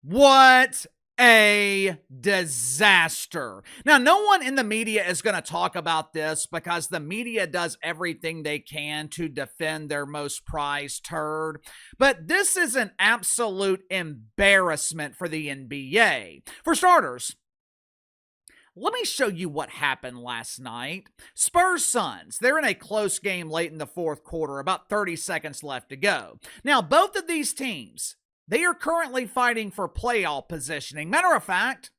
What a disaster. Now, no one in the media is going to talk about this because the media does everything they can to defend their most prized turd. But this is an absolute embarrassment for the NBA. For starters, let me show you what happened last night. Spurs Suns, they're in a close game late in the fourth quarter, about 30 seconds left to go. Now, both of these teams, they are currently fighting for playoff positioning. Matter of fact,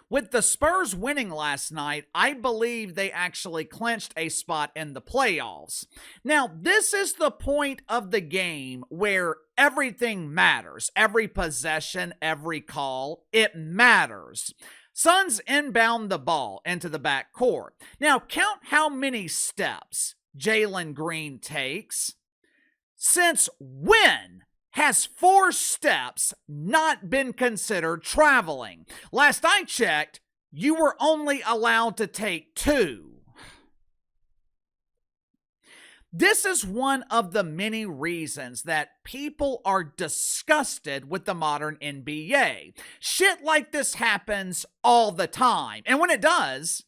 with the Spurs winning last night, I believe they actually clinched a spot in the playoffs. Now, this is the point of the game where everything matters. Every possession, every call, it matters. Suns inbound the ball into the backcourt. Now, count how many steps Jalen Green takes. Since when has 4 steps not been considered traveling? Last I checked, you were only allowed to take 2. This is one of the many reasons that people are disgusted with the modern NBA. Shit like this happens all the time. And when it does,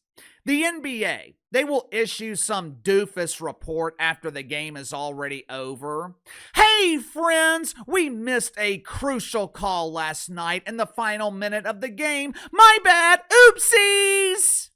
the NBA, they will issue some doofus report after the game is already over. Hey friends, we missed a crucial call last night in the final minute of the game. My bad, oopsies!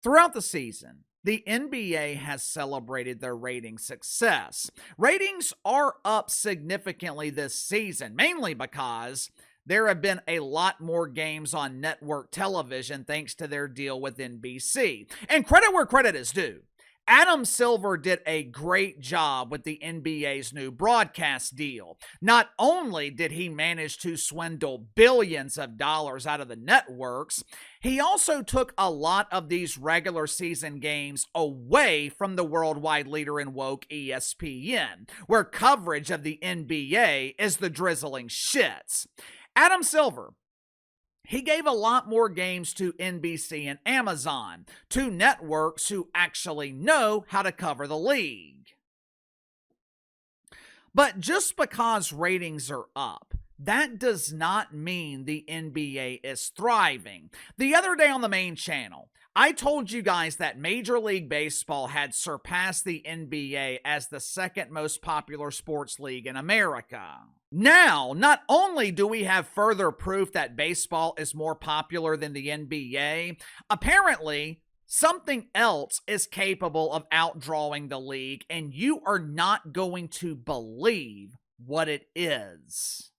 Throughout the season, the NBA has celebrated their rating success. Ratings are up significantly this season, mainly because there have been a lot more games on network television thanks to their deal with NBC. And credit where credit is due. Adam Silver did a great job with the NBA's new broadcast deal. Not only did he manage to swindle billions of dollars out of the networks, he also took a lot of these regular season games away from the worldwide leader in woke ESPN, where coverage of the NBA is the drizzling shits. Adam Silver, he gave a lot more games to NBC and Amazon, two networks who actually know how to cover the league. But just because ratings are up, that does not mean the NBA is thriving. The other day on the main channel, I told you guys that Major League Baseball had surpassed the NBA as the second most popular sports league in America. Now, not only do we have further proof that baseball is more popular than the NBA, apparently something else is capable of outdrawing the league, and you are not going to believe what it is.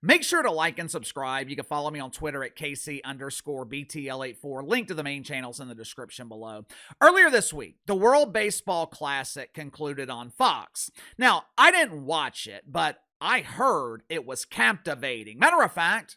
Make sure to like and subscribe. You can follow me on Twitter at KC_BTL84. Link to the main channels in the description below. Earlier this week, the World Baseball Classic concluded on Fox. Now, I didn't watch it, but I heard it was captivating. Matter of fact,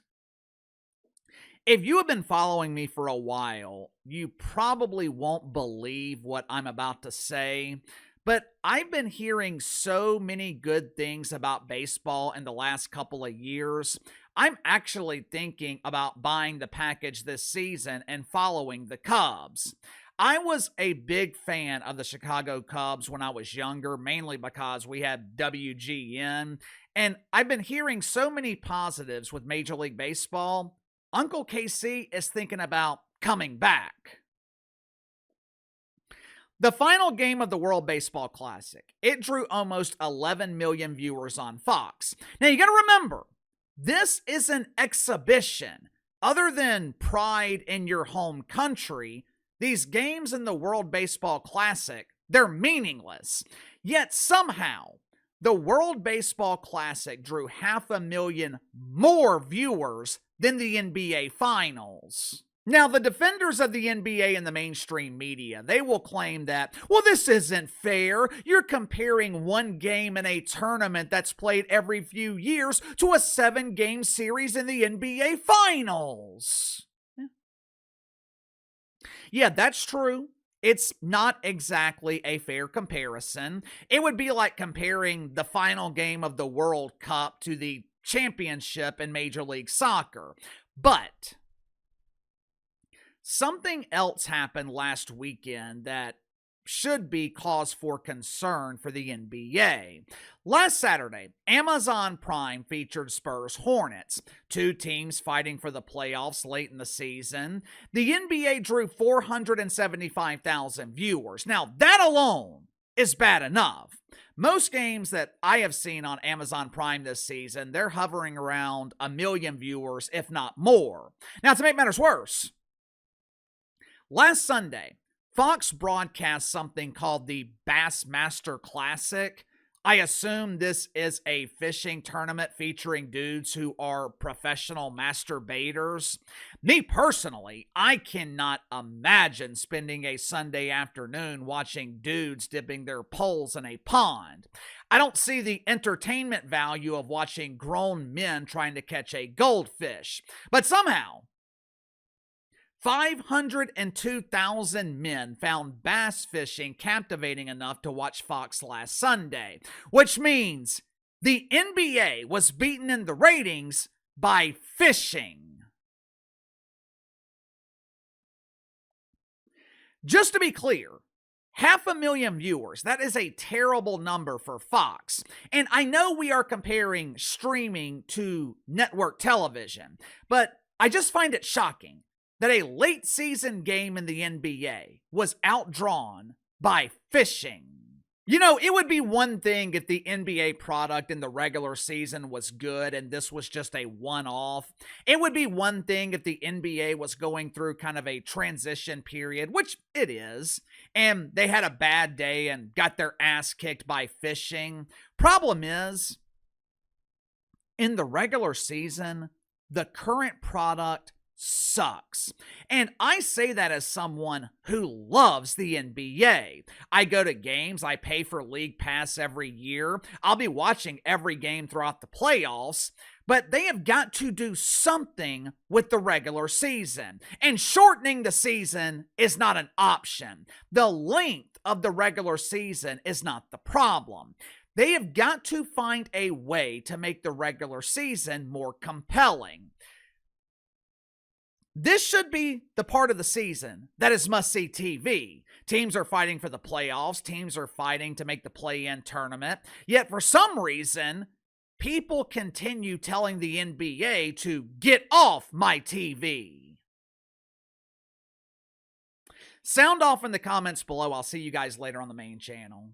if you have been following me for a while, you probably won't believe what I'm about to say. But I've been hearing so many good things about baseball in the last couple of years. I'm actually thinking about buying the package this season and following the Cubs. I was a big fan of the Chicago Cubs when I was younger, mainly because we had WGN. And I've been hearing so many positives with Major League Baseball. Uncle KC is thinking about coming back. The final game of the World Baseball Classic, it drew almost 11 million viewers on Fox. Now, you got to remember, this is an exhibition. Other than pride in your home country, these games in the World Baseball Classic, they're meaningless. Yet somehow, the World Baseball Classic drew 500,000 more viewers than the NBA Finals. Now, the defenders of the NBA and the mainstream media, they will claim that, well, this isn't fair. You're comparing one game in a tournament that's played every few years to a 7-game series in the NBA Finals. Yeah, that's true. It's not exactly a fair comparison. It would be like comparing the final game of the World Cup to the championship in Major League Soccer. But Something else happened last weekend that should be cause for concern for the NBA. Last Saturday, Amazon Prime featured Spurs Hornets, two teams fighting for the playoffs late in the season. The NBA drew 475,000 viewers. Now, that alone is bad enough. Most games that I have seen on Amazon Prime this season, they're hovering around a million viewers, if not more. Now, to make matters worse, last Sunday, Fox broadcast something called the Bassmaster Classic. I assume this is a fishing tournament featuring dudes who are professional masturbators. Me personally, I cannot imagine spending a Sunday afternoon watching dudes dipping their poles in a pond. I don't see the entertainment value of watching grown men trying to catch a goldfish. But somehow, 502,000 men found bass fishing captivating enough to watch Fox last Sunday, which means the NBA was beaten in the ratings by fishing. Just to be clear, 500,000 viewers, that is a terrible number for Fox. And I know we are comparing streaming to network television, but I just find it shocking that a late season game in the NBA was outdrawn by fishing. You know, it would be one thing if the NBA product in the regular season was good and this was just a one-off. It would be one thing if the NBA was going through kind of a transition period, which it is, and they had a bad day and got their ass kicked by fishing. Problem is, in the regular season, the current product sucks. And I say that as someone who loves the NBA. I go to games, I pay for League Pass every year. I'll be watching every game throughout the playoffs, but they have got to do something with the regular season. And shortening the season is not an option. The length of the regular season is not the problem. They have got to find a way to make the regular season more compelling. This should be the part of the season that is must-see TV. Teams are fighting for the playoffs. Teams are fighting to make the play-in tournament. Yet for some reason, people continue telling the NBA to get off my TV. Sound off in the comments below. I'll see you guys later on the main channel.